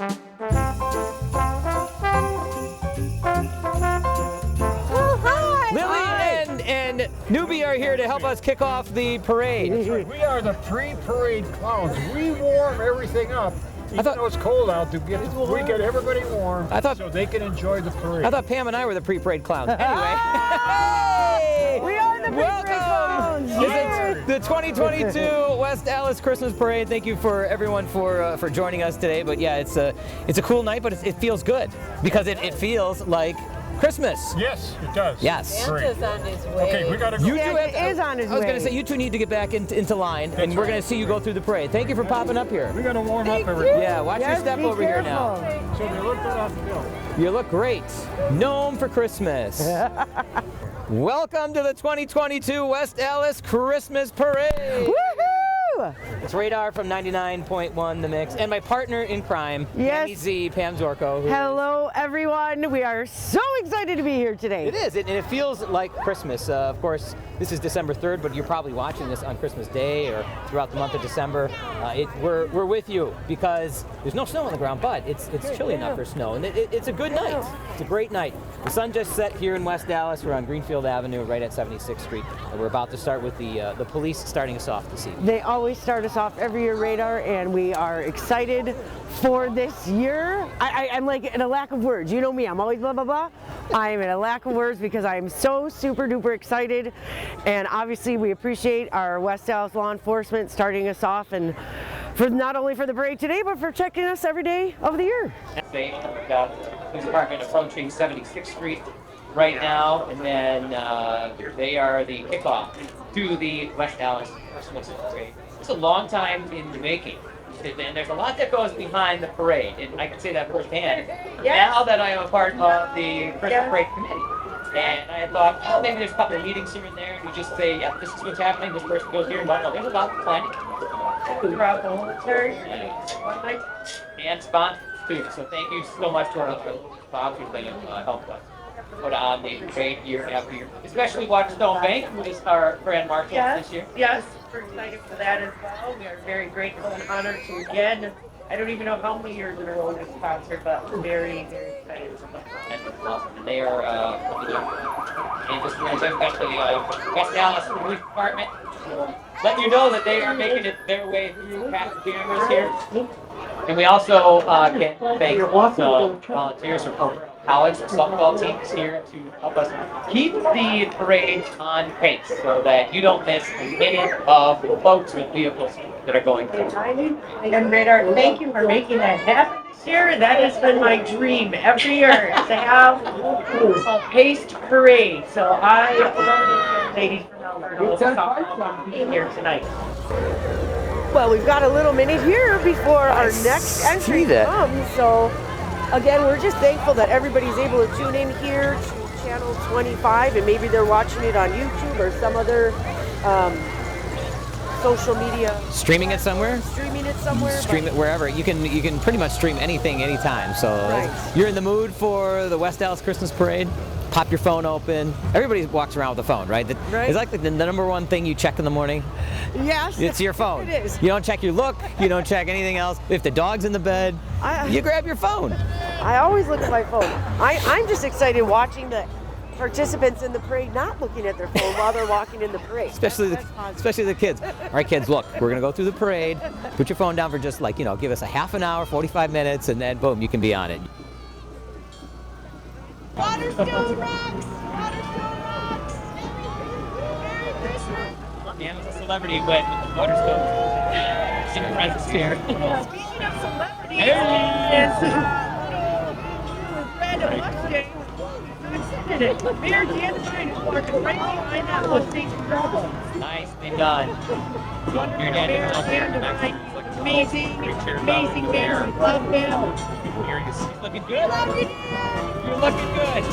And Newbie are here to help us kick off the parade. That's right. We are the pre-parade clowns. We warm everything up. Even though it's cold out, we get everybody warm so they can enjoy the parade. I thought Pam and I were the pre-parade clowns. Anyway. Hey! We are the pre-parade clowns. Welcome! The 2022 West Allis Christmas Parade. Thank you for everyone for joining us today. But yeah, it's a cool night, but it feels good because it feels like Christmas. Yes, it does. Yes. Santa's on his way. Okay, we gotta go. Santa is on his way. I was going to say, you two need to get back into line, and we're going to see you go through the parade. Thank you for popping up here. We gotta warm up everything. Yeah, watch your step over here now. So we look good off the bill. You look great. Gnome for Christmas. Welcome to the 2022 West Allis Christmas Parade. Woohoo! It's Radar from 99.1 The Mix, and my partner in crime, Yes. Pam Zorko. Hello, everyone. We are so excited to be here today. It is, and it feels like Christmas. Of course, this is December 3rd, but you're probably watching this on Christmas Day or throughout the month of December. We're with you because there's no snow on the ground, but it's chilly enough for snow, and it's a good night. It's a great night. The sun just set here in West Allis. We're on Greenfield Avenue, right at 76th Street, and we're about to start with the police starting us off this evening. They always start us off every year, Radar, and we are excited for this year. I'm like in a lack of words. You know me, I'm always blah, blah, blah. I am in a lack of words because I am so super duper excited. And obviously we appreciate our West Allis law enforcement starting us off, and for not only for the parade today, but for checking us every day of the year. We've got the police department approaching 76th Street right now, and then they are the kickoff to the West Allis Christmas Parade. It's a long time in the making, and there's a lot that goes behind the parade, and I can say that firsthand. Now that I am a part of the Christmas Parade Committee, and I thought, oh, maybe there's a couple of meetings here and there, and you just say, yeah, this is what's happening, this person goes here, no, there's a lot of planning throughout the whole entire and sponsors too. So thank you so much to our sponsors that have helped us put on the parade year after year, especially Waterstone Bank, who is our grand marshal this year. Yes, we're excited for that as well. We are very grateful and honored to again. I don't even know how many years in a row we've sponsored, but very, very excited. And they are, and just want to say especially West Allis Police Department, letting you know that they are making it their way through past cameras here. And we also can thank the volunteers from college softball teams here to help us keep the parade on pace so that you don't miss a minute of the folks with vehicles that are going through. And Radar, thank you for making that happen this year. That has been my dream every year, to have a paced parade. So I love the ladies from Alberta being here tonight. Well, we've got a little minute here before our next entry comes, so again, we're just thankful that everybody's able to tune in here to Channel 25, and maybe they're watching it on YouTube or some other social media. Streaming it somewhere? Streaming it somewhere. Stream it wherever. You can pretty much stream anything, anytime. So you're in the mood for the West Allis Christmas Parade, pop your phone open. Everybody walks around with a phone, right? It's like the number one thing you check in the morning. Yes. It's your phone. It is. You don't check your look. You don't check anything else. If the dog's in the bed, you grab your phone. I always look at my phone. I'm just excited watching the participants in the parade not looking at their phone while they're walking in the parade. Especially the kids. All right, kids, look, we're going to go through the parade. Put your phone down for just give us a half an hour, 45 minutes, and then boom, you can be on it. Waterstone rocks! Waterstone rocks! Merry Christmas! Pam is a celebrity when Waterstone she presents here. Speaking of celebrities, it's Red Election Day. Mayor Jansen and working right behind that was Station Trouble. Nicely done. Amazing mayor. Love him. He's looking good. You're looking good.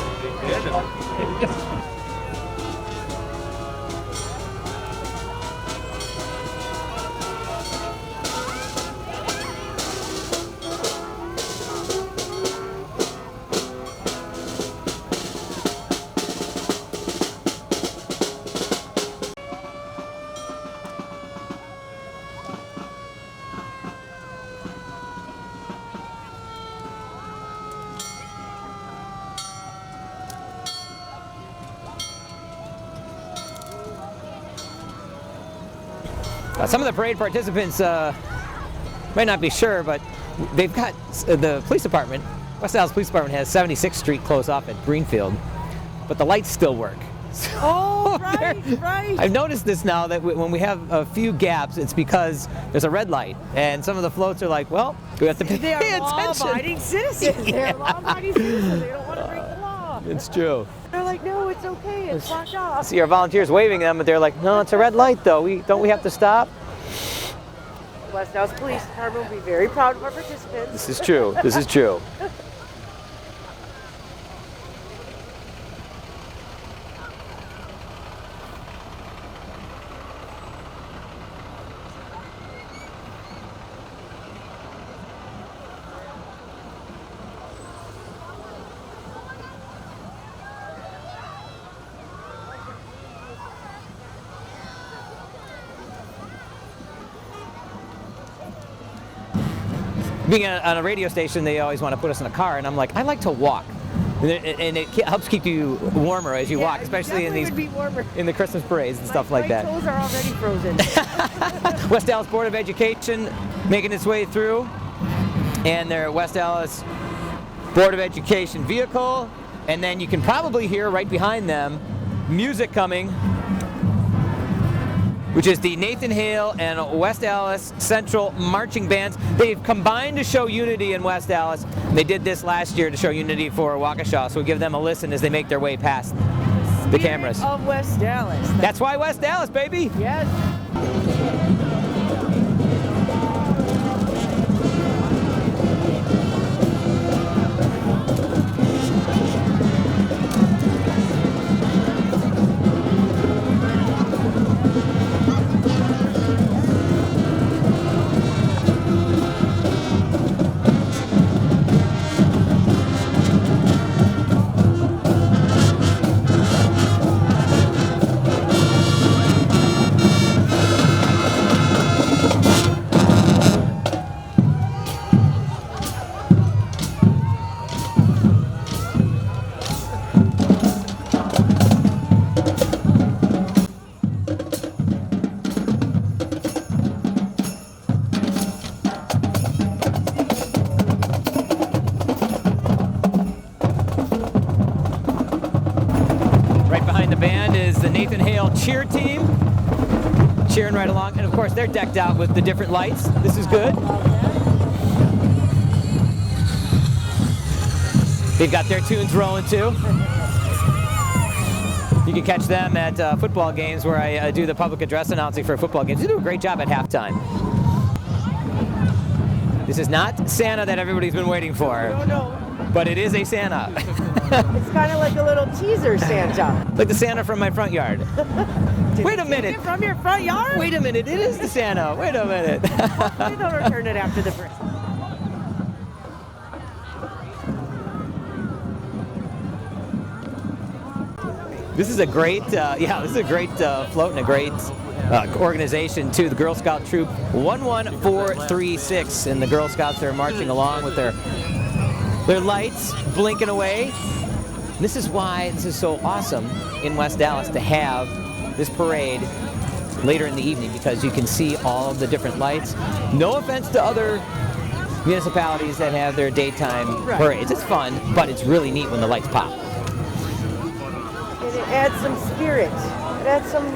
Some of the parade participants might not be sure, but they've got the police department. West Allis Police Department has 76th Street close off at Greenfield, but the lights still work. So Oh, right. I've noticed this now that when we have a few gaps, it's because there's a red light, and some of the floats are like, well, we have to pay They are attention. law-abiding citizens. Yeah. They're law-abiding citizens. They don't want to break the law. It's true. They're like, no, it's okay. It's locked off. See our volunteers waving them, but they're like, no, it's a red light though. Don't we have to stop? West Allis Police Department will be very proud of our participants. This is true. This is true. Being on a radio station, they always want to put us in a car, and I'm like, I like to walk, and it helps keep you warmer as you walk, especially in these in the Christmas parades and stuff like that. My toes are already frozen. West Allis Board of Education making its way through, and their West Allis Board of Education vehicle, and then you can probably hear right behind them music coming, which is the Nathan Hale and West Allis Central Marching Bands. They've combined to show unity in West Allis. They did this last year to show unity for Waukesha, so we'll give them a listen as they make their way past the cameras. Of West Allis. That's why West Allis, baby! Yes. Nathan Hale cheer team, cheering right along, and of course they're decked out with the different lights. This is good. They've got their tunes rolling too. You can catch them at football games where I do the public address announcing for football games. They do a great job at halftime. This is not Santa that everybody's been waiting for. No. But it is a Santa. It's kind of like a little teaser Santa. Like the Santa from my front yard. Wait a minute. From your front yard? Wait a minute. It is the Santa. Wait a minute. Hopefully they'll return it after the break. This is a great, float and a great organization too. The Girl Scout Troop 11436, and the Girl Scouts are marching along with their lights blinking away. This is why this is so awesome in West Allis to have this parade later in the evening, because you can see all of the different lights. No offense to other municipalities that have their daytime parades. It's fun, but it's really neat when the lights pop. And it adds some spirit. It adds some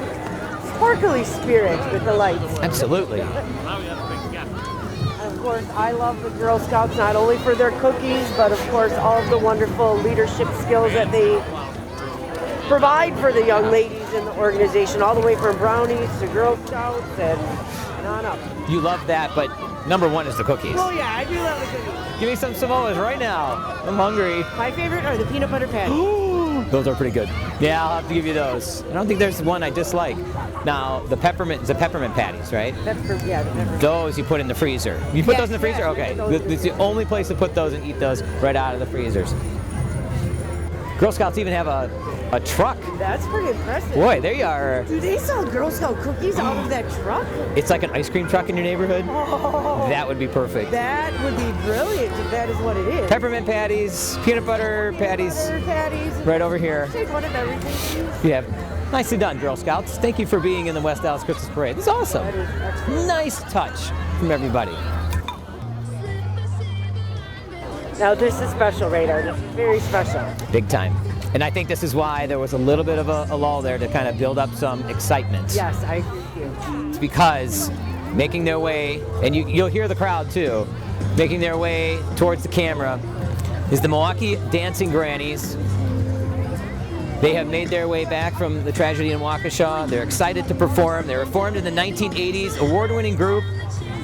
sparkly spirit with the lights. Absolutely. Of course, I love the Girl Scouts not only for their cookies, but of course all of the wonderful leadership skills that they provide for the young ladies in the organization, all the way from brownies to Girl Scouts and on up. You love that, but number one is the cookies. Oh yeah, I do love the cookies. Give me some Samoas right now. I'm hungry. My favorite are the peanut butter patties. Those are pretty good. Yeah, I'll have to give you those. I don't think there's one I dislike. Now, the peppermint patties, right? The peppermint. Those you put in the freezer. You put those in the freezer? Yes, Okay. those It's the only place to put those and eat those right out of the freezers. Girl Scouts even have a truck. That's pretty impressive. Boy, there you are. Do they sell Girl Scout cookies out of that truck? It's like an ice cream truck in your neighborhood. Oh, That would be perfect. that would be brilliant if that is what it is. Peppermint patties, peanut butter patties, Butter patties. right over here. Take one of everything. You have Nicely done, Girl Scouts. Thank you for being in the West Allis Christmas Parade. This is awesome. Nice touch from everybody. Now this is special, Radar. This is very special. Big time. And I think this is why there was a little bit of a lull there to kind of build up some excitement. Yes, I agree with you. It's because making their way, and you'll hear the crowd too, making their way towards the camera is the Milwaukee Dancing Grannies. They have made their way back from the tragedy in Waukesha. They're excited to perform. They were formed in the 1980s, award-winning group.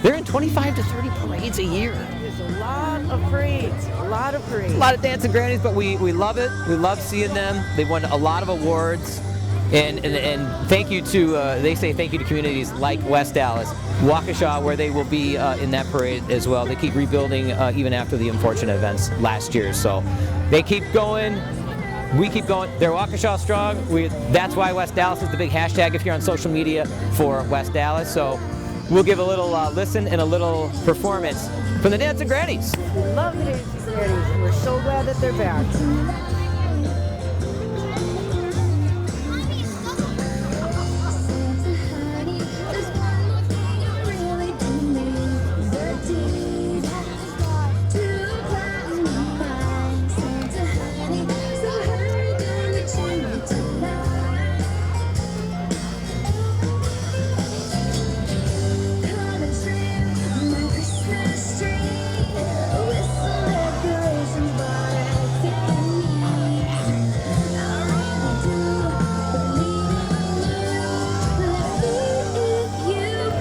They're in 25 to 30 parades a year. There's a lot of parades, a lot of parades. A lot of dancing grannies, but we love it. We love seeing them. They've won a lot of awards. And thank you to, they say thank you to communities like West Allis, Waukesha, where they will be in that parade as well. They keep rebuilding even after the unfortunate events last year. So they keep going. We keep going. They're Waukesha strong. That's why West Allis is the big hashtag if you're on social media for West Allis. So we'll give a little listen and a little performance from the Dancing Grannies. We love the Dancing Grannies. We're so glad that they're back.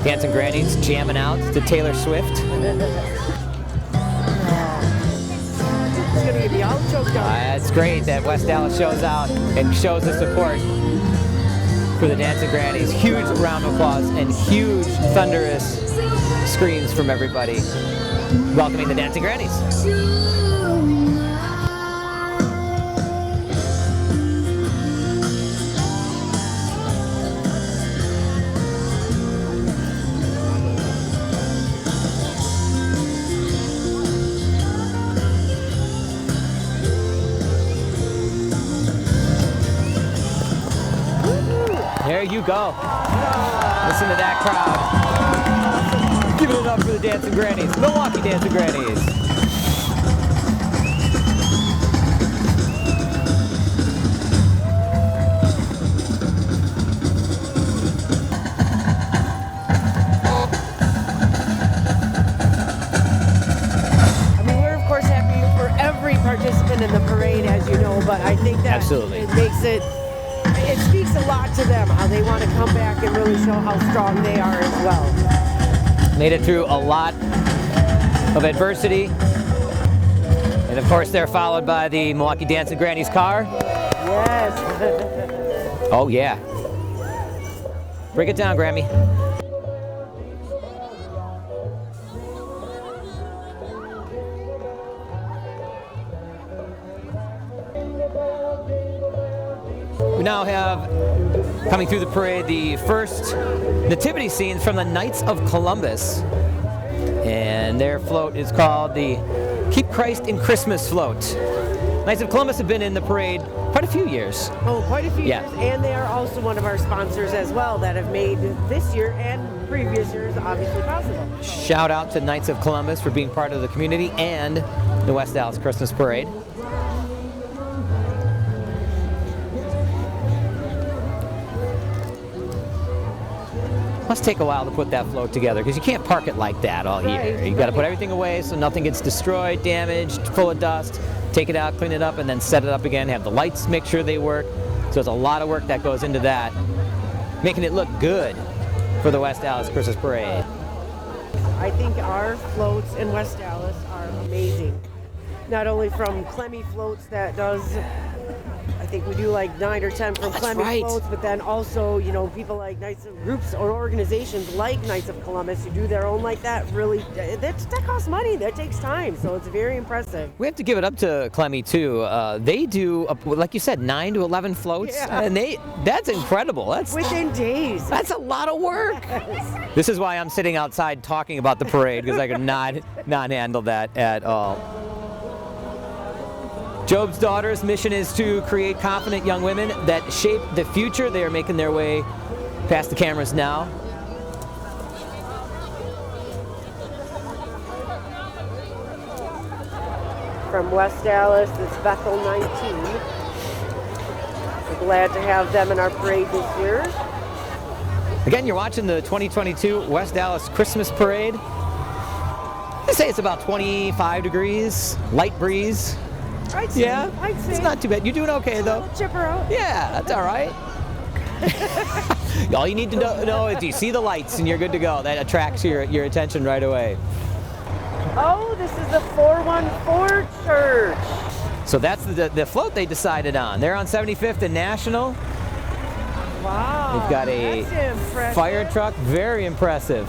Dancing Grannies jamming out to Taylor Swift. It's gonna get me all choked up. It's great that West Allis shows out and shows the support for the Dancing Grannies. Huge round of applause and huge thunderous screams from everybody welcoming the Dancing Grannies. There you go. Listen to that crowd. Give it up for the Dancing Grannies, Milwaukee Dancing Grannies. I mean, we're of course happy for every participant in the parade, as you know, but I think that Absolutely. it makes it speaks a lot to them, how they want to come back and really show how strong they are as well. Made it through a lot of adversity. And of course, they're followed by the Milwaukee Dancing Grannies car. Yes. Oh, yeah. Break it down, Grammy. We now have, coming through the parade, the first nativity scenes from the Knights of Columbus. And their float is called the Keep Christ in Christmas float. Knights of Columbus have been in the parade quite a few years. Oh, quite a few Yeah. years. And they are also one of our sponsors as well that have made this year and previous years obviously possible. Shout out to Knights of Columbus for being part of the community and the West Allis Christmas Parade. Must take a while to put that float together because you can't park it like that all year. Right, You got to put everything away so nothing gets destroyed, damaged, full of dust. Take it out, clean it up, and then set it up again. Have the lights, make sure they work. So there's a lot of work that goes into that, making it look good for the West Allis Christmas Parade. I think our floats in West Allis are amazing. Not only from Clemmy Floats that does, I think we do like 9 or 10 from That's Clemmy right. Floats, but then also, you know, people like Knights of groups or organizations like Knights of Columbus who do their own like that. Really, that costs money. That takes time. So it's very impressive. We have to give it up to Clemmy too. They do, like you said, 9 to 11 floats, Yeah. and that's incredible. Within days. That's a lot of work. This is why I'm sitting outside talking about the parade because I could not handle that at all. Job's daughter's mission is to create confident young women that shape the future. They are making their way past the cameras now. From West Allis, it's Bethel 19. We're glad to have them in our parade this year. Again, you're watching the 2022 West Allis Christmas Parade. I'd say it's about 25 degrees, light breeze. I'd say. Yeah, I'd say. it's not too bad. You're doing okay though. A little chipper out. Yeah, that's all right. All you need to know is you see the lights and you're good to go. That attracts your attention right away. Oh, this is the 414 church. So that's the float they decided on. They're on 75th and National. Wow. They've got a that's impressive. fire truck. Very impressive.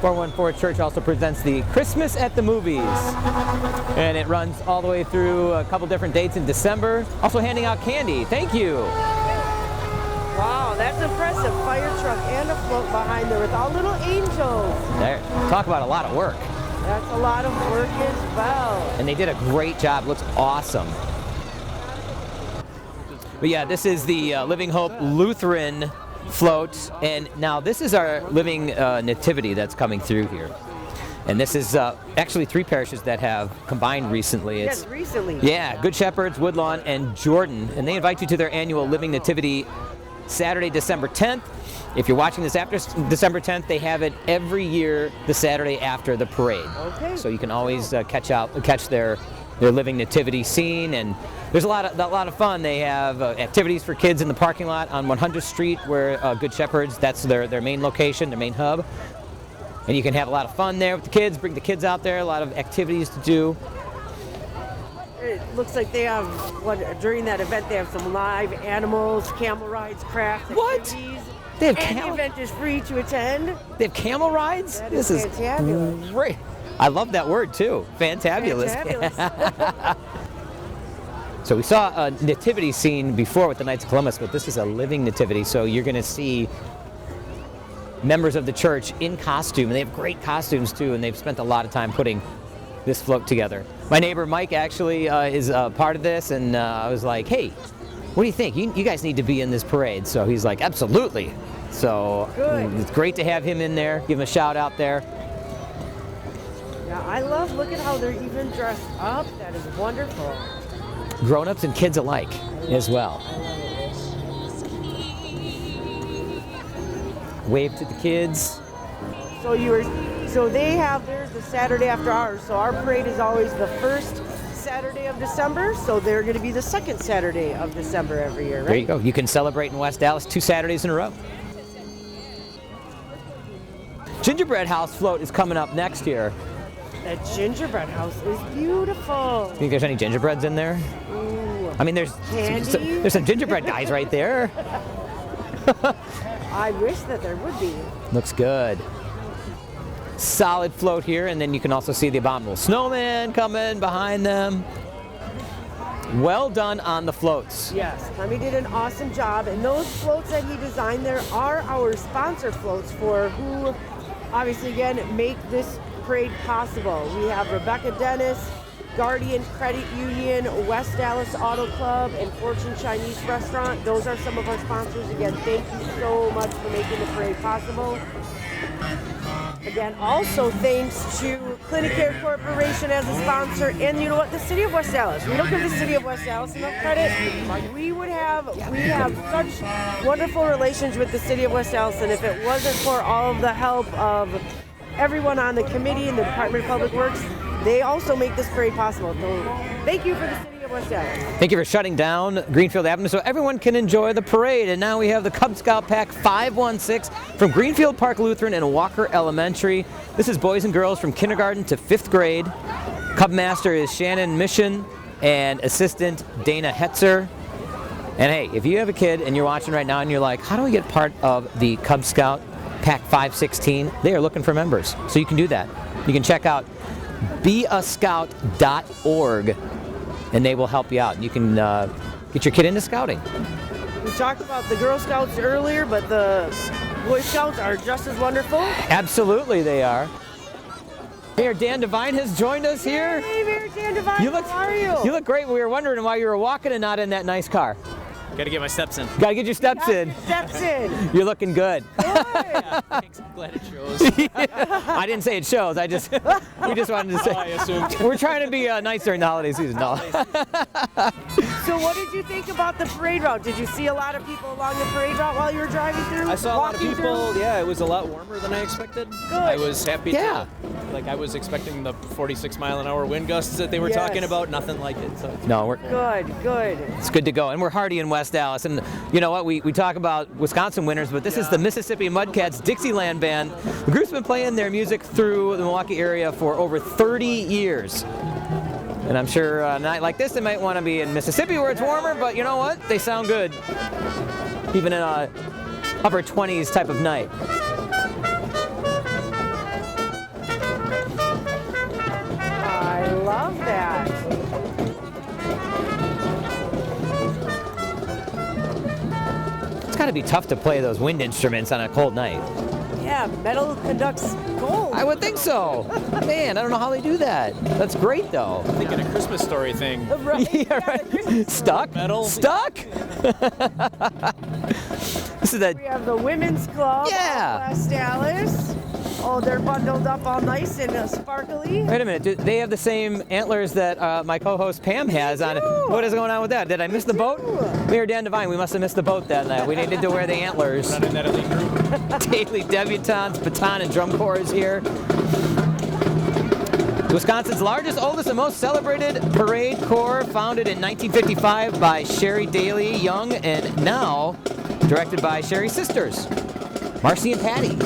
414 Church also presents the Christmas at the Movies. And it runs all the way through a couple different dates in December. Also handing out candy. Thank you. Wow, that's impressive. Fire truck and a float behind there with all little angels. There. Talk about a lot of work. That's a lot of work as well. And they did a great job. Looks awesome. But yeah, this is the Living Hope Lutheran float. And now this is our Living Nativity that's coming through here. And this is actually 3 parishes that have combined recently. Yes, recently. Yeah, Good Shepherds, Woodlawn, and Jordan. And they invite you to their annual Living Nativity Saturday, December 10th. If you're watching this after December 10th, they have it every year the Saturday after the parade. Okay. So you can always catch their Living Nativity scene, and there's a lot of fun. They have activities for kids in the parking lot on 100th Street, where Good Shepherds, that's their main location, their main hub. And you can have a lot of fun there with the kids. Bring the kids out there. A lot of activities to do. It looks like they have, during that event, they have some live animals, camel rides, crafts, activities. They have and the event is free to attend. They have camel rides? This is fantabulous. Great. I love that word too. Fantabulous. Fantabulous. So we saw a nativity scene before with the Knights of Columbus, but this is a living nativity. So you're going to see members of the church in costume, and they have great costumes too, and they've spent a lot of time putting this float together. My neighbor Mike actually is part of this, and I was like, hey, what do you think? You guys need to be in this parade. So he's like, absolutely. So it's great to have him in there. Give him a shout out there. Yeah, I love, look at how they're even dressed up. That is wonderful. Grown-ups and kids alike as well. Wave to the kids. So they have theirs the Saturday after ours. So our parade is always the first Saturday of December. So they're going to be the second Saturday of December every year, right? There you go. You can celebrate in West Allis 2 Saturdays in a row. Gingerbread House float is coming up next year. That gingerbread house is beautiful. Think there's any gingerbreads in there? Ooh. I mean, there's some gingerbread guys right there. I wish that there would be. Looks good. Solid float here, and then you can also see the Abominable Snowman coming behind them. Well done on the floats. Yes, Tommy did an awesome job, and those floats that he designed there are our sponsor floats for who, obviously, again, make this parade possible. We have Rebecca Dennis, Guardian Credit Union, West Allis Auto Club, and Fortune Chinese Restaurant. Those are some of our sponsors. Again, thank you so much for making the parade possible. Again, also thanks to Clinicare Corporation as a sponsor, and you know what, the City of West Allis. We don't give the City of West Allis enough credit. We have such wonderful relations with the City of West Allis, and if it wasn't for all of the help of everyone on the committee and the Department of Public Works, they also make this parade possible. So thank you for the City of West Allis. Thank you for shutting down Greenfield Avenue so everyone can enjoy the parade. And now we have the Cub Scout Pack 516 from Greenfield Park Lutheran and Walker Elementary. This is boys and girls from kindergarten to 5th grade. Cub Master is Shannon Mission and Assistant Dana Hetzer. And hey, if you have a kid and you're watching right now and you're like, how do we get part of the Cub Scout Pack 516? They are looking for members. So you can do that. You can check out beascout.org and they will help you out. You can get your kid into scouting. We talked about the Girl Scouts earlier, but the Boy Scouts are just as wonderful. Absolutely they are. Mayor Dan Devine has joined us here. Hey, Mayor Dan Devine, how are you? You look great. We were wondering why you were walking and not in that nice car. Gotta get my steps in. Gotta get your steps in. Steps in. You're looking good. Yeah, thanks. I'm glad it shows. I didn't say it shows. We just wanted to say. I assumed. We're trying to be nice during the holiday season. No. So what did you think about the parade route? Did you see a lot of people along the parade route while you were driving through? I saw a lot of walking people. through? Yeah, it was a lot warmer than I expected. Good. I was happy. Yeah. Like I was expecting the 46-mile-an-hour wind gusts that they were Yes. talking about. Nothing like it. So. No, Good, good. it's good to go. And we're hardy in West Allis. And you know what? We talk about Wisconsin winners, but this is the Mississippi Mudcats Dixieland Band. The group's been playing their music through the Milwaukee area for over 30 years. And I'm sure a night like this, they might want to be in Mississippi where it's warmer, but you know what? They sound good. Even in a upper 20s type of night. I love that. It's got to be tough to play those wind instruments on a cold night. Yeah, metal conducts cold. I would think so. Man, I don't know how they do that. That's great, though. Thinking a Christmas story thing. Right? Yeah, right. Stuck? Metal. Stuck? This is that. We have the Women's Club Yeah. of West Allis. Oh, they're bundled up all nice and sparkly. Wait a minute. Do they have the same antlers that my co-host Pam has on it? do. What is going on with that? Did I miss the boat? Mayor Dan Devine, we must have missed the boat that night. We needed to wear the antlers. Not in that elite group. Daily debutantes, baton and drum corps is here. Wisconsin's largest, oldest, and most celebrated parade corps, founded in 1955 by Sherry Daly Young, and now directed by Sherry's sisters, Marcy and Patty.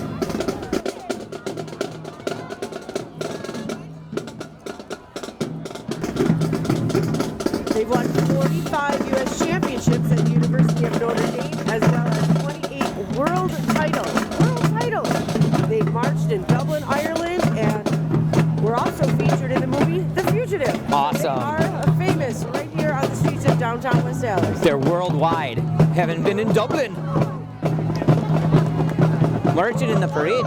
They've won 45 U.S. championships at the University of Notre Dame, as well as 28 world titles. World titles! They've marched in Dublin, Ireland, and were also featured in the movie The Fugitive. Awesome. They are famous right here on the streets of downtown West Allis. They're worldwide. Haven't been in Dublin. Marching in the parade.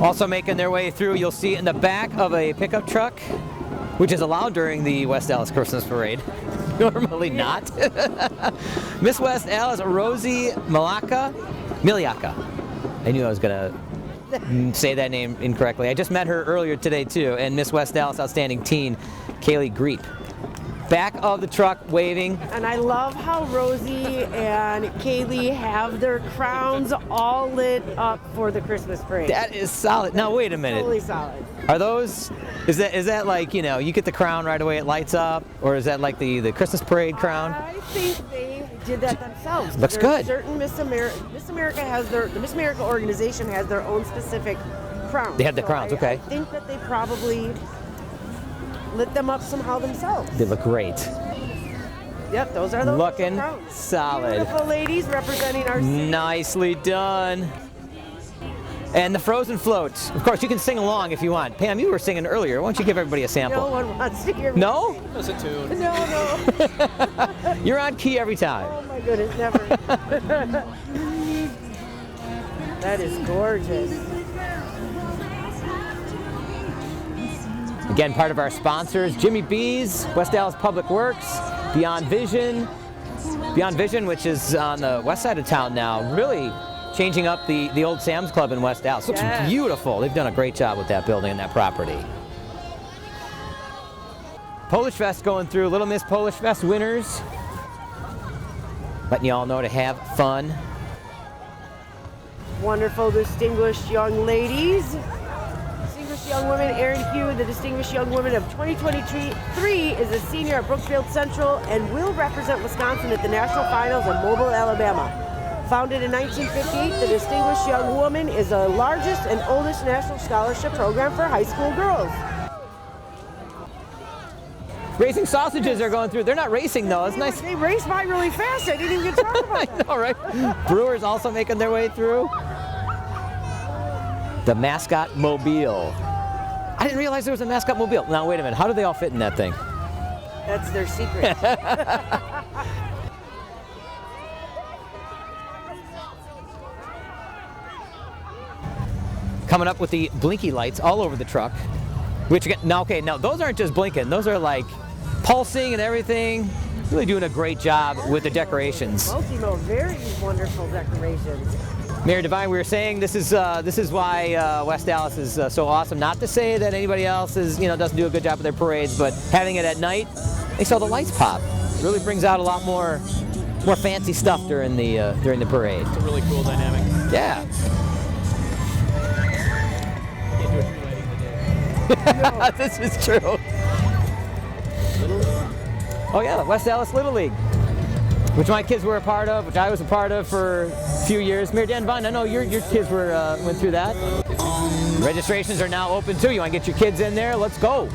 Also making their way through, you'll see in the back of a pickup truck, which is allowed during the West Allis Christmas Parade. Normally not. Miss West Allis, Rosie Miliaka. I knew I was going to say that name incorrectly. I just met her earlier today, too. And Miss West Allis Outstanding Teen, Kaylee Greep. Back of the truck, waving. And I love how Rosie and Kaylee have their crowns all lit up for the Christmas parade. That is solid. Now, wait a minute. Totally solid. Are those, is that like, you know, you get the crown right away, it lights up? Or is that like the Christmas parade crown? I think they did that themselves. Looks There's good. Certain Miss America has the Miss America organization has their own specific crowns. They have the crowns, okay. I think that they probably lit them up somehow themselves. They look great. Yep, those are those Looking crowns. solid. Beautiful ladies representing our city. Nicely done. And the frozen floats. Of course, you can sing along if you want. Pam, you were singing earlier. Why don't you give everybody a No sample? one wants to hear me. No? That's a tune. No. You're on key every time. Oh my goodness, never. That is gorgeous. Again, part of our sponsors, Jimmy B's, West Allis Public Works, Beyond Vision, which is on the west side of town now, really changing up the old Sam's Club in West Allis. Looks Yes. beautiful. They've done a great job with that building and that property. Polish Fest going through, Little Miss Polish Fest winners. Letting you all know to have fun. Wonderful, distinguished young ladies. Distinguished young women, Erin Hugh, the Distinguished Young Woman of 2023, is a senior at Brookfield Central and will represent Wisconsin at the National Finals in Mobile, Alabama. Founded in 1958, the Distinguished Young Woman is the largest and oldest national scholarship program for high school girls. Racing sausages are going through. They're not racing though. It's nice. They raced by really fast. I didn't even get to talk about that. All right. Brewers also making their way through. The mascot mobile. I didn't realize there was a mascot mobile. Now wait a minute. How do they all fit in that thing? That's their secret. Coming up with the blinky lights all over the truck. Which again, now those aren't just blinking. Those are like pulsing and everything. Really doing a great job with the decorations. Ultimo, very wonderful decorations. Mayor Devine, we were saying this is why West Allis is so awesome. Not to say that anybody else is doesn't do a good job with their parades, but having it at night, they saw the lights pop. It really brings out a lot more fancy stuff during the parade. It's a really cool dynamic. Yeah. Can't do a tree lighting today. This is true. Oh yeah, West Allis Little League, which my kids were a part of, which I was a part of for a few years. Mayor Dan Vine, I know your kids went through that. Registrations are now open too. You want to get your kids in there? Let's go.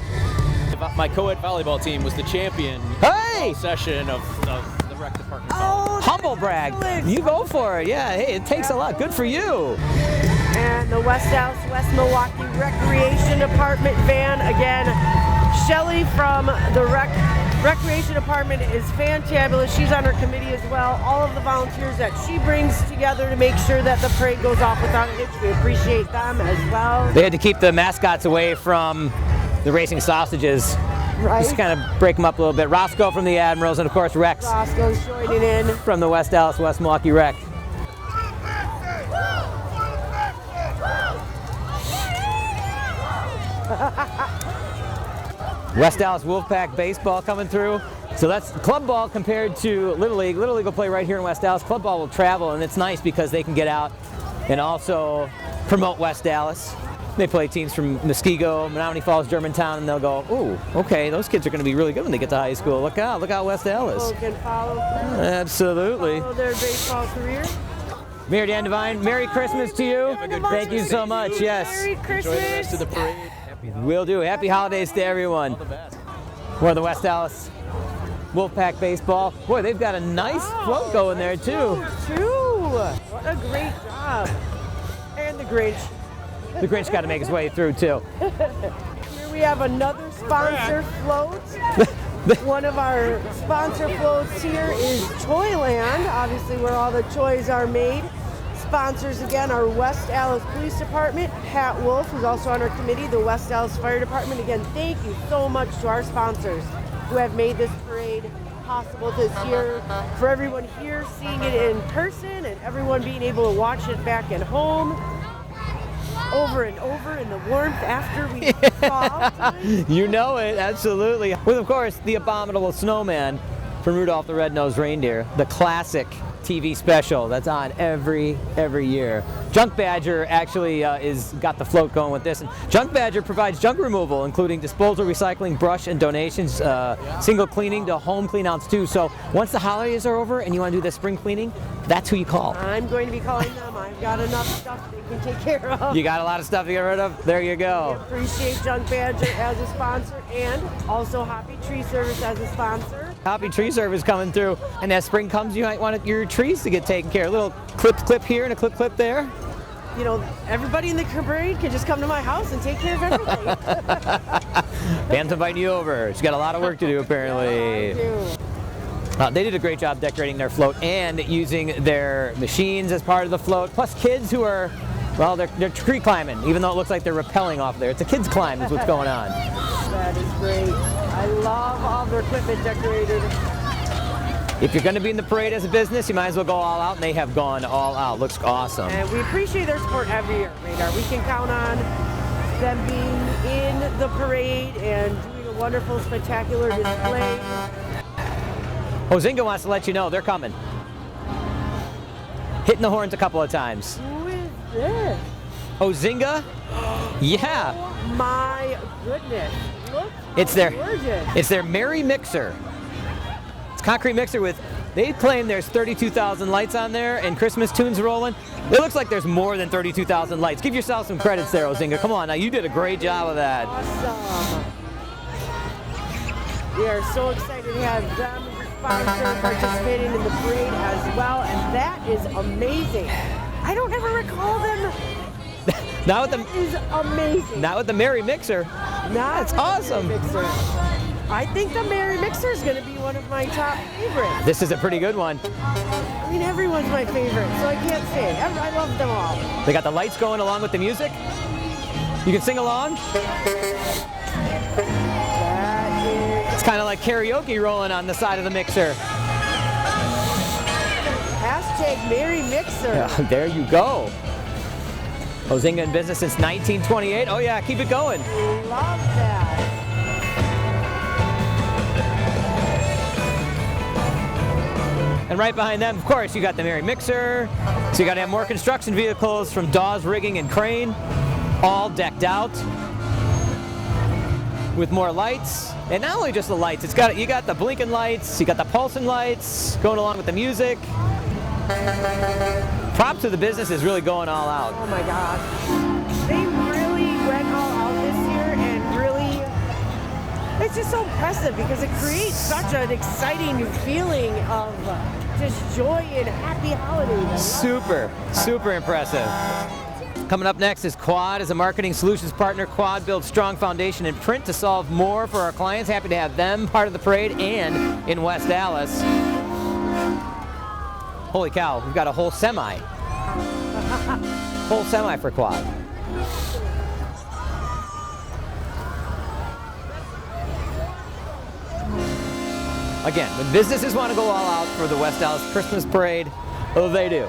My co-ed volleyball team was the champion Hey! session of the rec department. Oh, Humble brag. You go for it. Yeah, hey, it takes a lot. Good for you. And the West Allis, West Milwaukee Recreation Department van. Again, Shelly from the Recreation Department is fantabulous. She's on her committee as well. All of the volunteers that she brings together to make sure that the parade goes off without a hitch. We appreciate them as well. They had to keep the mascots away from the racing sausages. Right. Just kind of break them up a little bit. Roscoe from the Admirals, and of course Rex Roscoe's joining in. from the West Allis, West Milwaukee Rec. West Allis Wolfpack baseball coming through. So that's club ball compared to Little League. Little League will play right here in West Allis. Club ball will travel, and it's nice because they can get out and also promote West Allis. They play teams from Muskego, Menominee Falls, Germantown, and they'll go, ooh, okay, those kids are going to be really good when they get to high school. Look out West Allis. People can follow through. Absolutely. Follow their baseball career. Mayor Dan Devine, Merry Christmas to you. Thank you so much. Yes. Merry Enjoy the rest Christmas. of the parade. Will do. Happy holidays to everyone. All the best. We're the West Allis Wolfpack baseball. Boy, they've got a nice float going there too. What a great job. And the Grinch. The Grinch got to make his way through too. Here we have another sponsor float. One of our sponsor floats here is Toyland, obviously where all the toys are made. Sponsors again are West Allis Police Department, Pat Wolf, who's also on our committee, the West Allis Fire Department. Again, thank you so much to our sponsors who have made this parade possible this year. For everyone here seeing it in person and everyone being able to watch it back at home over and over in the warmth after we saw. You know it, absolutely. With, of course, the abominable snowman from Rudolph the Red-Nosed Reindeer, the classic TV special that's on every year. Junk Badger actually is got the float going with this. And Junk Badger provides junk removal, including disposal, recycling, brush, and donations, single cleaning to home cleanouts too. So once the holidays are over and you want to do the spring cleaning, that's who you call. I'm going to be calling them. I've got enough stuff they can take care of. You got a lot of stuff to get rid of? There you We go. appreciate Junk Badger as a sponsor and also Hoppy Tree Service as a sponsor. Hoppy Tree Service coming through. And as spring comes, you might want your trees to get taken care of. A little clip here and a clip there. You know, everybody in the parade can just come to my house and take care of everything. Pam's inviting you over. She's got a lot of work to do apparently. I do. They did a great job decorating their float and using their machines as part of the float. Plus kids who are, well, they're tree climbing, even though it looks like they're rappelling off there. It's a kids climb is what's going on. That is great. I love all their equipment decorated. If you're going to be in the parade as a business, you might as well go all out, and they have gone all out. Looks awesome. And we appreciate their support every year, Radar. We can count on them being in the parade and doing a wonderful, spectacular display. Ozinga wants to let you know they're coming. Hitting the horns a couple of times. Who is this? Ozinga? Yeah. Oh my goodness. Look It's how their gorgeous. It's their Merry Mixer. It's a concrete mixer with, they claim there's 32,000 lights on there and Christmas tunes rolling. It looks like there's more than 32,000 lights. Give yourself some credits there, Ozinga. Come on, now you did a great job of that. Awesome. We are so excited to have them as a sponsor participating in the parade as well, and that is amazing. I don't ever recall them. Not with That is amazing. the Merry Mixer. That's awesome. Mixer. I think the Merry Mixer is going to be one of my top favorites. This is a pretty good one. I mean, everyone's my favorite, so I can't say it. I love them all. They got the lights going along with the music. You can sing along. That is It's kind of like karaoke rolling on the side of the mixer. hashtag Merry Mixer. There you go. Ozinga in business since 1928. Oh yeah, keep it going. Love that. And right behind them, of course, you got the Merry Mixer. So you got to have more construction vehicles from Dawes Rigging and Crane, all decked out with more lights. And not only just the lights, you got the blinking lights, you got the pulsing lights going along with the music. Props to the business is really going all out. Oh my gosh. They really went all out this year and really, it's just so impressive because it creates such an exciting feeling of just joy and happy holidays. Super impressive. Coming up next is Quad as a marketing solutions partner. Quad builds strong foundation in print to solve more for our clients. Happy to have them part of the parade and in West Allis. Holy cow, we've got a whole semi. Whole semi for Quad. Again, when businesses want to go all out for the West Allis Christmas Parade, oh, they do.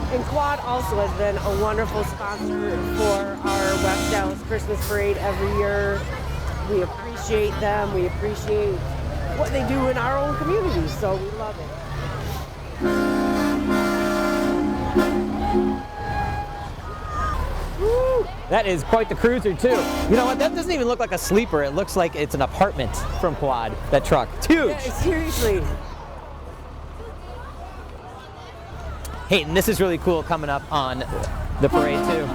And Quad also has been a wonderful sponsor for our West Allis Christmas Parade every year. We appreciate them. We appreciate what they do in our own community, so we love it. Woo! That is quite the cruiser too. You know what, that doesn't even look like a sleeper. It looks like it's an apartment from Quad, that truck. It's huge. Yeah, seriously. Hey, and this is really cool coming up on the parade too.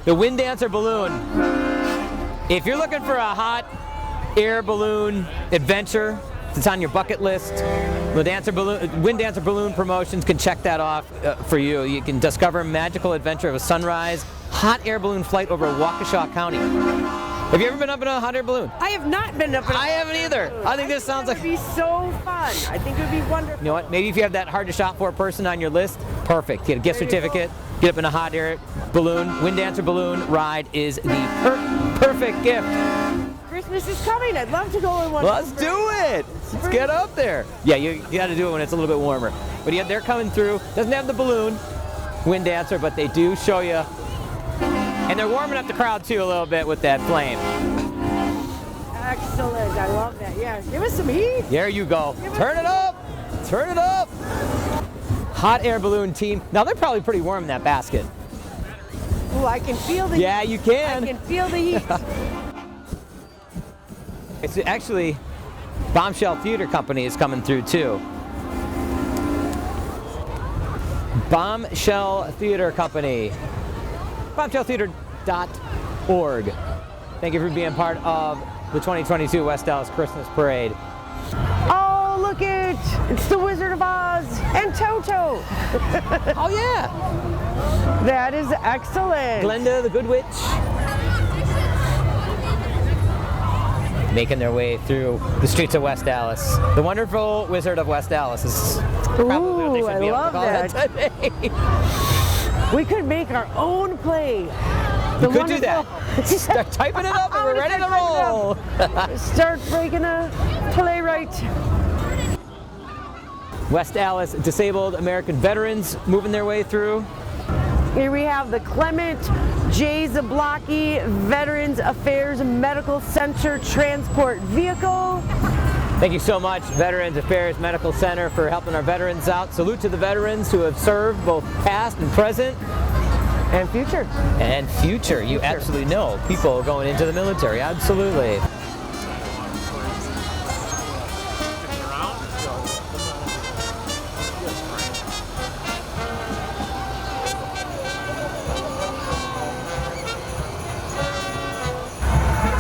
The Wind Dancer balloon. If you're looking for a hot air balloon adventure, it's on your bucket list. The Wind Dancer balloon promotions can check that off for you. You can discover a magical adventure of a sunrise, hot air balloon flight over Waukesha County. Have you ever been up in a hot air balloon? I have not been up in a I haven't either. I think this sounds like... It would be so fun. I think it would be wonderful. You know what? Maybe if you have that hard to shop for person on your list, perfect. Get a gift certificate, get up in a hot air balloon. Wind Dancer balloon ride is the perfect gift. Christmas is coming. I'd love to go on one. Let's do it. Let's get up there. Yeah, you got to do it when it's a little bit warmer. But yeah, they're coming through. Doesn't have the balloon, Wind Dancer, but they do show you. And they're warming up the crowd too a little bit with that flame. Excellent. I love that. Yeah, give us some heat. There you go. Turn it up. Turn it up. Hot air balloon team. Now they're probably pretty warm in that basket. Oh, I can feel the heat. Yeah, you can. I can feel the heat. It's actually Bombshell Theater Company is coming through too. Bombshell Theater Company. bombshelltheater.org. Thank you for being part of the 2022 West Allis Christmas Parade. Oh, look it! It's the Wizard of Oz and Toto. Oh yeah! That is excellent. Glenda the Good Witch. Making their way through the streets of West Allis. The wonderful Wizard of West Allis is probably what they should be able to call that today. We could make our own play. You could do that. Start typing it up and we're ready to roll. Start breaking a playwright. West Allis Disabled American Veterans moving their way through. Here we have the Clement J. Zablocki Veterans Affairs Medical Center Transport Vehicle. Thank you so much, Veterans Affairs Medical Center, for helping our veterans out. Salute to the veterans who have served both past and present. And future. And future. You absolutely know people going into the military. Absolutely.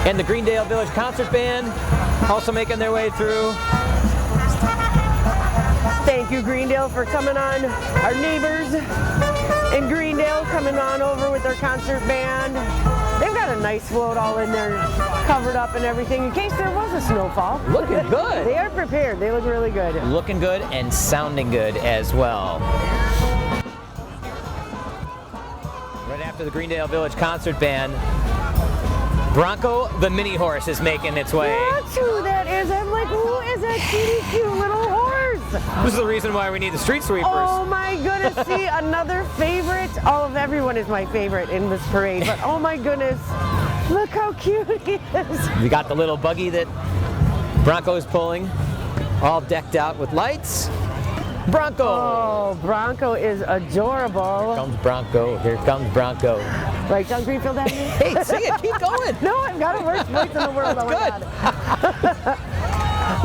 And the Greendale Village Concert Band also making their way through. Thank you, Greendale, for coming on. Our neighbors in Greendale coming on over with their concert band. They've got a nice float all in there, covered up and everything, in case there was a snowfall. Looking good. They are prepared. They look really good. Looking good and sounding good as well. Right after the Greendale Village Concert Band, Bronco the Mini Horse is making its way. That's who that is. I'm like, who is that teeny cute little horse? This is the reason why we need the street sweepers. Oh my goodness, see, another favorite. All of everyone is my favorite in this parade, but oh my goodness, look how cute he is. We got the little buggy that Bronco is pulling, all decked out with lights. Bronco! Oh, Bronco is adorable. Here comes Bronco, here comes Bronco. Right, John Greenfield Avenue? Hey, sing it, keep going. No, I've got a worst voice in the world. Oh my God.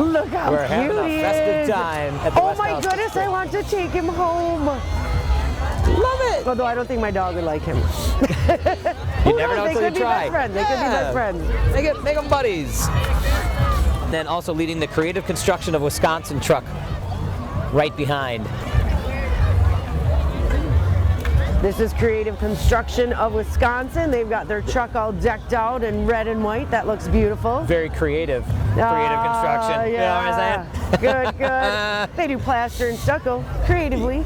Look how We're cute having a he festive is. time at the Oh West my Allis goodness, Christmas I want to take him home. Love it. Although I don't think my dog would like him. You never know They until could you be try. best friends. They could be best friends. Make them buddies. And then also leading the creative construction of Wisconsin truck right behind. This is Creative Construction of Wisconsin. They've got their truck all decked out in red and white. That looks beautiful. Very creative construction. Yeah. You know what I'm saying? Good, good. They do plaster and stucco creatively.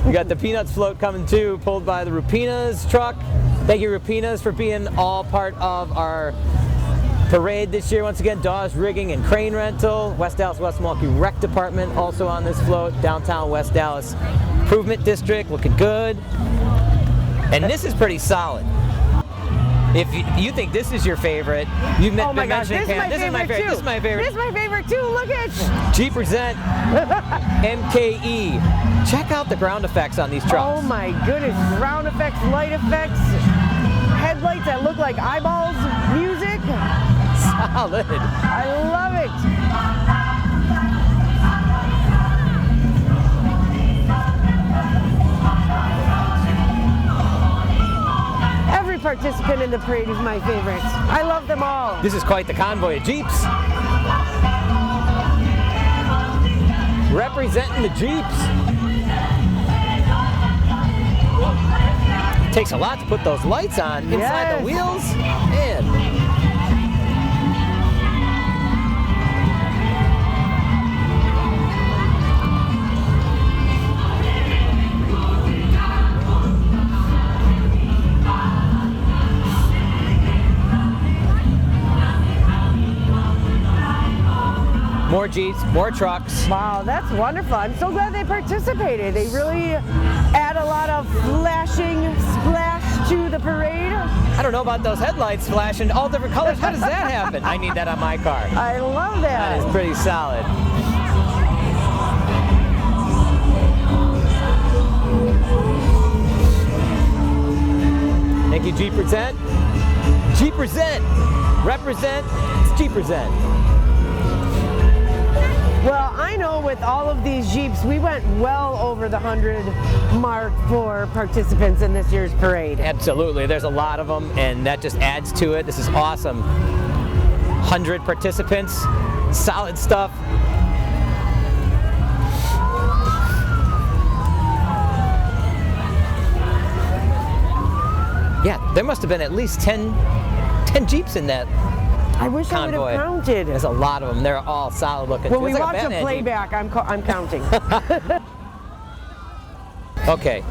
We got the Peanuts float coming too, pulled by the Rupinas truck. Thank you, Rupinas, for being all part of our parade this year. Once again, Dawes Rigging and Crane Rental. West Allis West Milwaukee Rec Department also on this float. Downtown West Allis Improvement District, looking good. And this is pretty solid. If you think this is your favorite, you've Oh my been gosh, mentioning this is Pam. my This is my favorite favorite. too. This is my favorite. This is my favorite too. Look at Jeep Present MKE. Check out the ground effects on these trucks. Oh my goodness, ground effects, light effects, headlights that look like eyeballs, music. Solid. I love it. Every participant in the parade is my favorite. I love them all. This is quite the convoy of Jeeps. Representing the Jeeps. Takes a lot to put those lights on inside the wheels. Man. More Jeeps, more trucks. Wow, that's wonderful. I'm so glad they participated. They really add a lot of flashing splash to the parade. I don't know about those headlights flashing all different colors. How does that happen? I need that on my car. I love that. That is pretty solid. Thank you, Jeep Present. Jeep Present. Represent. It's Jeep Present. Well, I know with all of these Jeeps, we went well over the 100 mark for participants in this year's parade. Absolutely. There's a lot of them, and that just adds to it. This is awesome. 100 participants. Solid stuff. Yeah, there must have been at least 10 Jeeps in that I wish convoy. I would have counted. There's a lot of them. They're all solid looking. When we It's like watch Batman a Jeep. playback, I'm counting. Okay,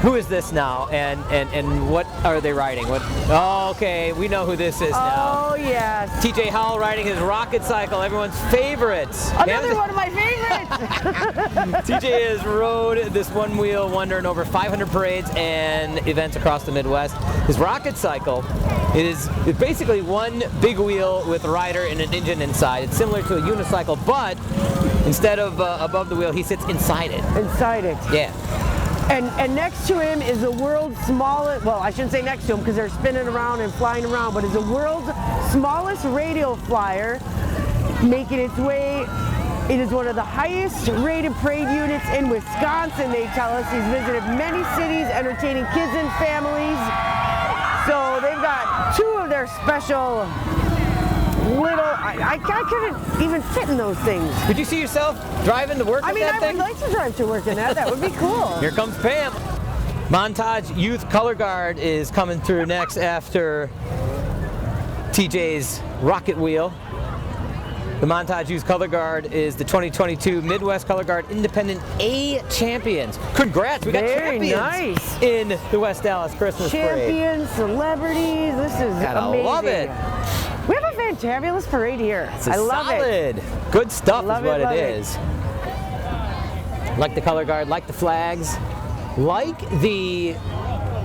who is this now, and what are they riding? What? Oh, okay, we know who this is now. Oh, yes. TJ Howell riding his rocket cycle, everyone's favorite. Another one of my favorites. TJ has rode this one-wheel wonder in over 500 parades and events across the Midwest. His rocket cycle is basically one big wheel with a rider and an engine inside. It's similar to a unicycle, but instead of above the wheel, he sits inside it. Inside it. Yeah. And next to him is the world's smallest, well, I shouldn't say next to him because they're spinning around and flying around, but is the world's smallest radial flyer making its way. It is one of the highest rated parade units in Wisconsin, they tell us. He's visited many cities, entertaining kids and families. So they've got two of their special I couldn't even fit in those things. Could you see yourself driving to work I with mean, that I thing? would like to drive to work in that. That would be cool. Here comes Pam. Montage Youth Color Guard is coming through next after TJ's Rocket Wheel. The Montage Youth Color Guard is the 2022 Midwest Color Guard Independent A champions. Congrats, we got Very champions nice. in the West Allis Christmas Parade. Champions, celebrities, this is Gotta amazing. love it. We have a fantabulous parade here. It's I love it. solid. Good stuff Love is what it, it is. Like the color guard, like the flags, like the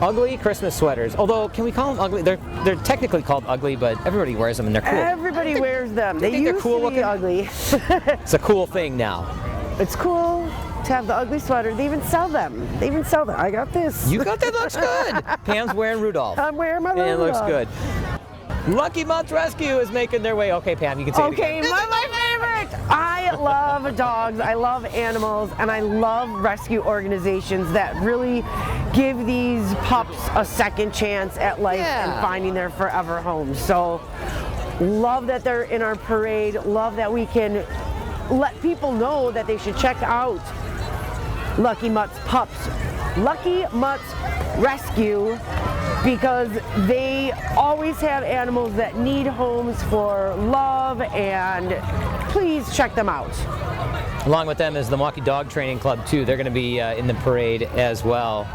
ugly Christmas sweaters. Although, can we call them ugly? They're technically called ugly, but everybody wears them and they're cool. Everybody wears them. They think they're used cool to be looking? ugly. It's a cool thing now. It's cool to have the ugly sweater. They even sell them. I got this. You got that, looks good. Pam's wearing Rudolph. I'm wearing my And it looks Rudolph. good. Lucky Mutts Rescue is making their way. Okay, Pam, you can say it Okay, again. my favorite. I love dogs, I love animals, and I love rescue organizations that really give these pups a second chance at life and finding their forever home. So, love that they're in our parade. Love that we can let people know that they should check out Lucky Mutts Pups. Lucky Mutts Rescue, because they always have animals that need homes for love, and please check them out. Along with them is the Milwaukee Dog Training Club too. They're going to be in the parade as well.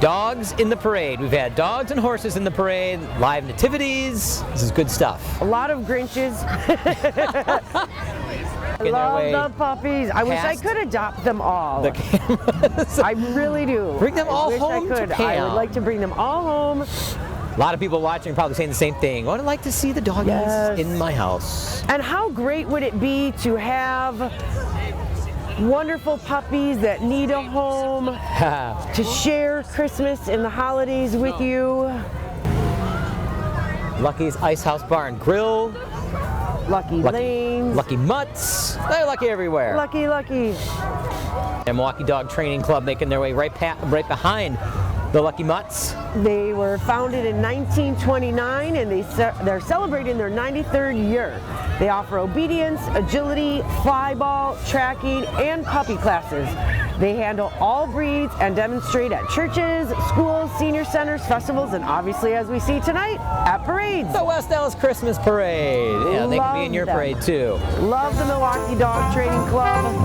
Dogs in the parade. We've had dogs and horses in the parade, live nativities. This is good stuff. A lot of Grinches. I In their way love the puppies. I wish I past could adopt them all. The cameras. I really do. Bring them all I wish home to I could. I Pam. would like to bring them all home. A lot of people watching probably saying the same thing. I'd like to see the doggies Yes. in my house. And how great would it be to have wonderful puppies that need a home to share Christmas and the holidays with you? Lucky's Ice House Bar and Grill. Lucky Lanes. Lucky Mutts. They're lucky everywhere. Lucky. And Milwaukee Dog Training Club making their way right behind the Lucky Mutts. They were founded in 1929 and they're celebrating their 93rd year. They offer obedience, agility, fly ball, tracking, and puppy classes. They handle all breeds and demonstrate at churches, schools, senior centers, festivals, and obviously, as we see tonight, at parades. The West Allis Christmas Parade. Yeah, they can be in Love your them. parade too. Love the Milwaukee Dog Training Club.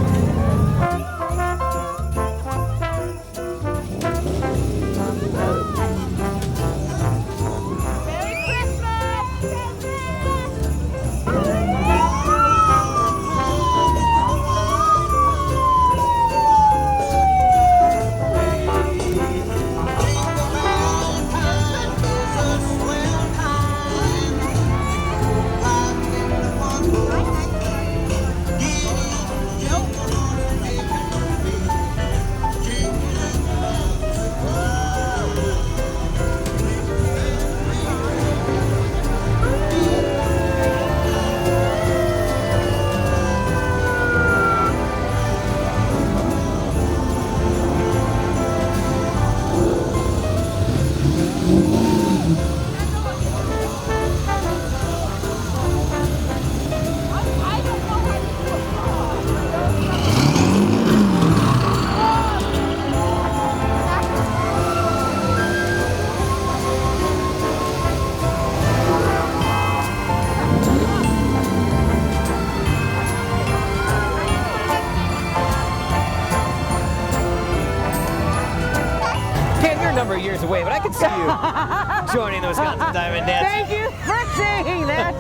Number of years away, but I can see you joining the Wisconsin Diamond Dance. Thank you for saying that.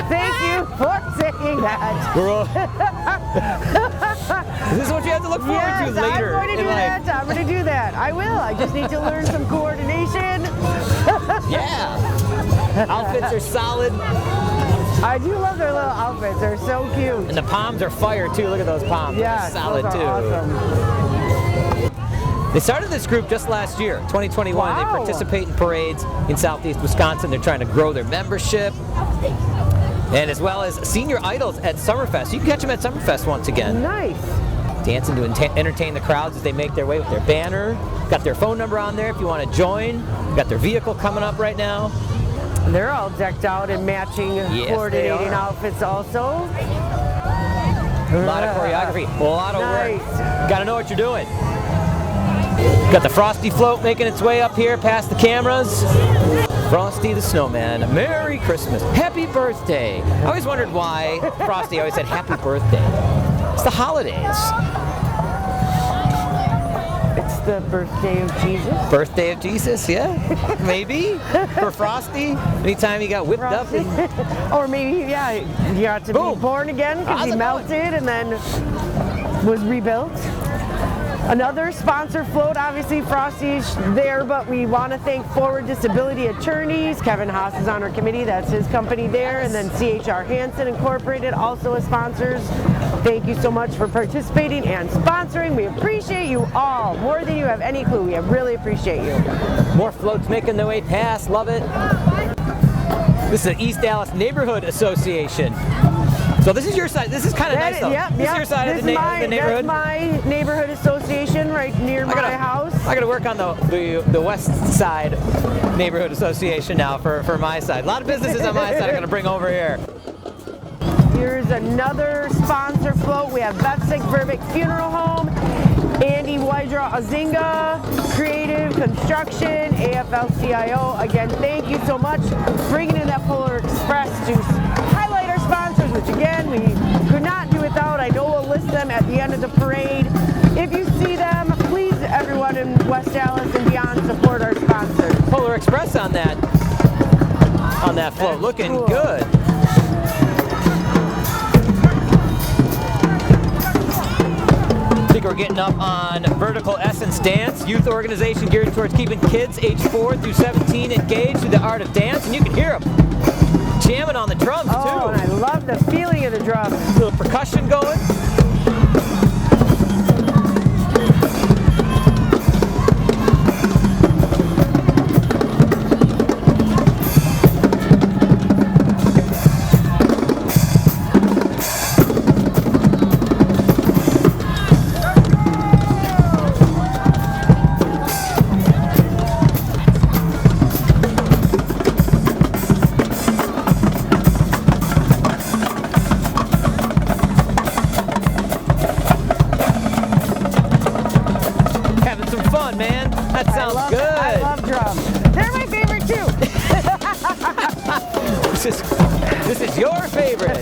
Thank you for saying that. This is what you have to look forward Yes, to later I'm going to in do life. that. I'm going to do that. I will. I just need to learn some coordination. Yeah. Outfits are solid, I do love their little outfits. They're so cute. and the palms are fire too. Look at those palms. Yes, They're solid those too. are awesome. They started this group just last year, 2021. Wow. They participate in parades in Southeast Wisconsin. They're trying to grow their membership. And as well as senior idols at Summerfest. You can catch them at Summerfest once again. Nice. Dancing to entertain the crowds as they make their way with their banner. Got their phone number on there if you want to join. Got their vehicle coming up right now. They're all decked out in matching coordinating outfits also. A lot of choreography, a lot of Nice. work. Got to know what you're doing. Got the Frosty float making its way up here past the cameras. Frosty the Snowman, Merry Christmas, Happy Birthday. I always wondered why Frosty always said Happy Birthday. It's the holidays. It's the birthday of Jesus. Birthday of Jesus, yeah, maybe for Frosty. Anytime he got whipped up, and Or maybe, yeah, he got to be born again because he melted and then was rebuilt. Another sponsor float, obviously Frosty's there, but we want to thank Forward Disability Attorneys. Kevin Haas is on our committee, that's his company there, and then CHR Hansen Incorporated also as sponsors. Thank you so much for participating and sponsoring. We appreciate you all, more than you have any clue. We really appreciate you. more floats making their way past, love it. This is the East Allis Neighborhood Association. So this is your side. This is kind of nice though. This is your side of the neighborhood. That's my neighborhood association right near my house. I got to work on the west side neighborhood association now for my side. A lot of businesses on my side I'm going to bring over here. Here's another sponsor float. We have Betsik Verbeck Funeral Home, Andy Wydra Azinga, Creative Construction, AFL-CIO. Again, thank you so much for bringing in that Polar Express to highlight our sponsors, which again, we could not do without. I know we'll list them at the end of the parade. If you see them, please, everyone in West Allis and beyond, support our sponsors. Polar Express on that float, looking cool. good. I think we're getting up on Vertical Essence Dance, youth organization geared towards keeping kids age 4 through 17 engaged with the art of dance, and you can hear them jamming on the drums too. Oh, and I love the feeling of the drums. A little percussion going. Man, that sounds good. I love drums. They're my favorite too. This is your favorite.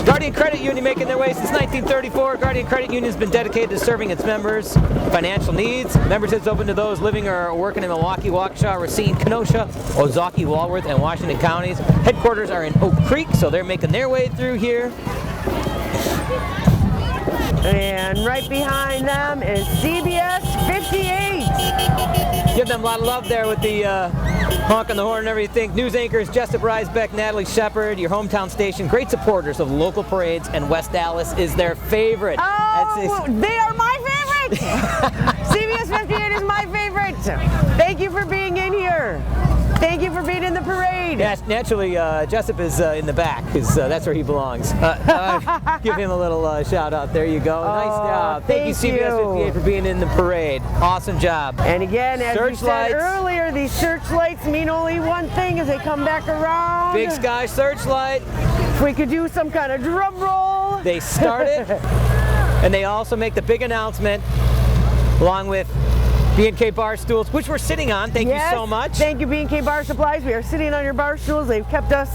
Guardian Credit Union making their way since 1934. Guardian Credit Union has been dedicated to serving its members' financial needs. Memberships open to those living or working in Milwaukee, Waukesha, Racine, Kenosha, Ozaukee, Walworth, and Washington counties. Headquarters are in Oak Creek, so they're making their way through here. And right behind them is CBS 58. Give them a lot of love there with the honk on the horn and everything. News anchors Jessup Riesbeck, Natalie Shepard, your hometown station. Great supporters of local parades, and West Allis is their favorite. Oh, they are my favorite. CBS 58 is my favorite. Thank you for being in here. Thank you for being in the parade. Yes, naturally, Jessup is in the back, because that's where he belongs. Give him a little shout out. There you go. Nice job. Thank you, CBS 58, for being in the parade. Awesome job. And again, as we said earlier, these searchlights mean only one thing as they come back around. Big Sky Searchlight. If we could do some kind of drum roll. They started, and they also make the big announcement, along with B&K Bar Stools, which we're sitting on. Thank you so much. Thank you, B&K Bar Supplies. We are sitting on your bar stools. They've kept us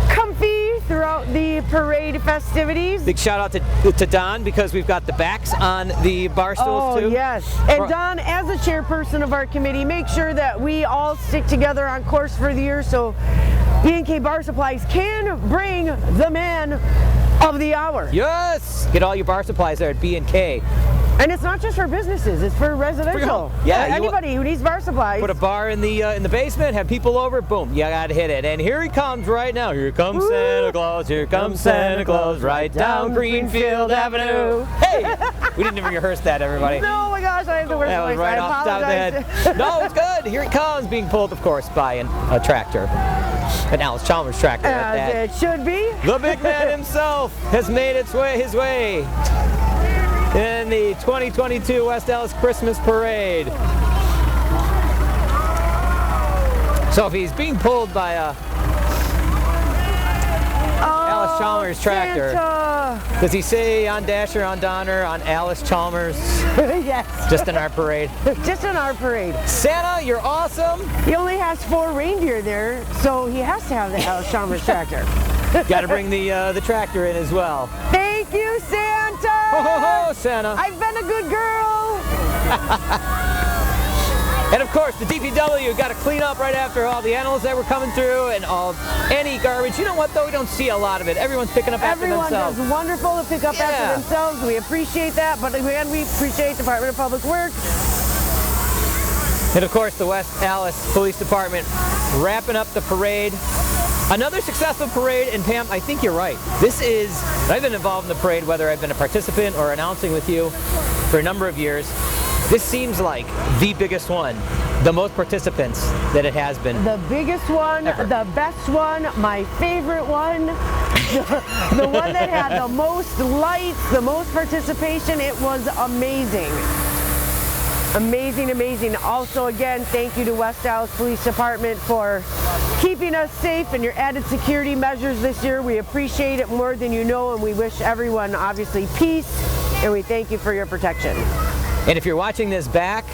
comfy throughout the parade festivities. Big shout out to Don, because we've got the backs on the bar stools too. Oh, yes. And Don, as the chairperson of our committee, make sure that we all stick together on course for the year so B&K Bar Supplies can bring the man of the hour. Yes! Get all your bar supplies there at B&K. And it's not just for businesses, it's for residential. Yeah, anybody who needs bar supplies. Put a bar in the basement, have people over, boom, you gotta hit it. And here he comes right now. Here comes Santa Claus, here comes Santa Claus, right down Greenfield Avenue. Hey! We didn't even rehearse that, everybody. No, my gosh, I have the worst That was voice. right I off the top of the apologize. head. No, it's good. Here it comes, being pulled, of course, by a tractor. An Alice Chalmers tractor at that. As it should be. The big man himself has made his way in the 2022 West Allis Christmas Parade. So if he's being pulled by a Alice Chalmers tractor, Santa. does he say on Dasher, on Donner, on Alice Chalmers? Yes. Just in our parade. Just in our parade. Santa, you're awesome. He only has 4 reindeer there, so he has to have the Alice Chalmers tractor. Got to bring the tractor in as well. Thank you, Santa. Ho ho ho, Santa. I've been a good girl. And of course, the DPW got to clean up right after all the animals that were coming through and any garbage. You know what, though? We don't see a lot of it. Everyone's picking up after Everyone themselves. does wonderful to pick up after themselves. We appreciate that, but again, we appreciate Department of Public Works. And of course, the West Allis Police Department wrapping up the parade. Another successful parade, and Pam, I think you're right. I've been involved in the parade, whether I've been a participant or announcing with you for a number of years. This seems like the biggest one, the most participants that it has been. The biggest one, ever. the best one, my favorite one, the one that had the most lights, the most participation. It was amazing. Amazing, amazing. Also, again, thank you to West Allis Police Department for keeping us safe and your added security measures this year. We appreciate it more than you know, and we wish everyone, obviously, peace, and we thank you for your protection. And if you're watching this back,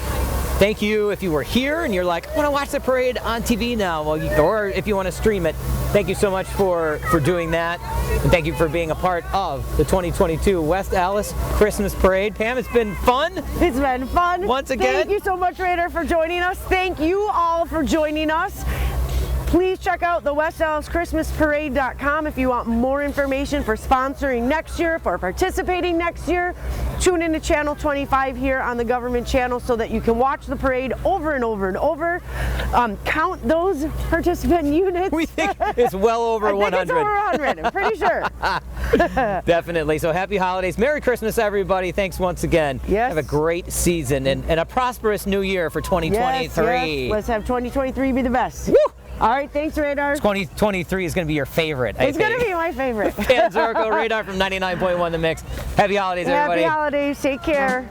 thank you. If you were here and you're like, I want to watch the parade on TV now, or if you want to stream it, thank you so much for doing that. And thank you for being a part of the 2022 West Allis Christmas Parade. Pam, it's been fun. It's been fun. Once again. Thank you so much, Raider, for joining us. Thank you all for joining us. Please check out the WestAllisChristmasParade.com if you want more information for sponsoring next year, for participating next year. Tune into Channel 25 here on the government channel so that you can watch the parade over and over and over. Count those participant units. We think it's well over 100. I think it's over 100, I'm pretty sure. Definitely. So happy holidays. Merry Christmas, everybody. Thanks once again. Yes. Have a great season and a prosperous new year for 2023. Yes. Let's have 2023 be the best. Woo! All right, thanks, Radar. 2023 is going to be your favorite, I It's think. going to be my favorite. Pam Zorko, Radar from 99.1 The Mix. Happy holidays, everybody. Happy holidays. Take care.